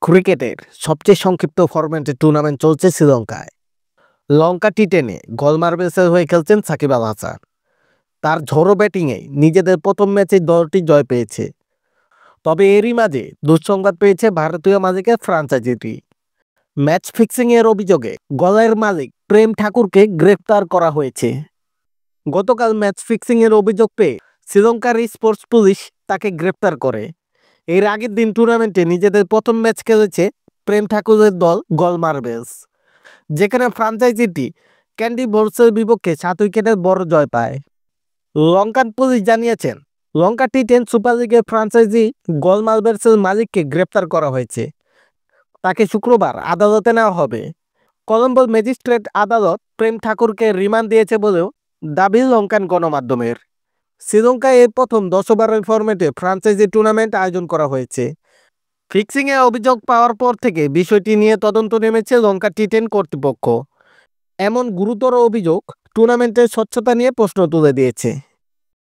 ক্রিকেটের সবচেয়ে সংক্ষিপ্ত ফরম্যাটে টুর্নামেন্ট চলছে শ্রীলঙ্কায়। লঙ্কা টি10-এ গোলমার্বেলসের হয়ে খেলছেন সাকিব আল হাসান। তার ঝোড়ো ব্যাটিংয়ে নিজেদের প্রথম ম্যাচে দলটি জয় পেয়েছে। তবে এরই মাঝে দুঃসংবাদ পেয়েছে ভারতীয় মালিকের ফ্রাঞ্চাইজিটি। ম্যাচ ফিক্সিংয়ের অভিযোগে দলের মালিক প্রেম ঠাকুরকে গ্রেফতার করা হয়েছে। গতকাল ম্যাচ ফিক্সিংয়ের অভিযোগ পেয়ে শ্রীলঙ্কার স্পোর্টস পুলিশ তাকে গ্রেফতার করে। এর আগের দিন টুর্নামেন্টে নিজেদের প্রথম ম্যাচ খেলেছে প্রেম ঠাকুরের দল গোলমার্বেলস, যেখানে ফ্রাঞ্চাইজিটি ক্যান্ডি বোর্সের বিপক্ষে 7 উইকেটের বড় জয় পায়। লঙ্কান পুলিশ জানিয়েছেন, লঙ্কা টি10 সুপার লিগের ফ্রাঞ্চাইজি গোলমার্বেলসের মালিককে গ্রেফতার করা হয়েছে। তাকে শুক্রবার আদালতে নেওয়া হবে। কলম্বোর ম্যাজিস্ট্রেট আদালত প্রেম ঠাকুরকে রিমান্ড দিয়েছে বলেও দাবি লঙ্কান গণমাধ্যমের। শ্রীলঙ্কায় এর প্রথম 10 ওভারের ফরম্যাটে ফ্রাঞ্চাইজি টুর্নামেন্ট আয়োজন করা হয়েছে। ফিক্সিংয়ে অভিযোগ পাওয়ার পর থেকে বিষয়টি নিয়ে তদন্ত নেমেছে লঙ্কা টি10 কর্তৃপক্ষ। এমন গুরুতর অভিযোগ টুর্নামেন্টের স্বচ্ছতা নিয়ে প্রশ্ন তুলে দিয়েছে।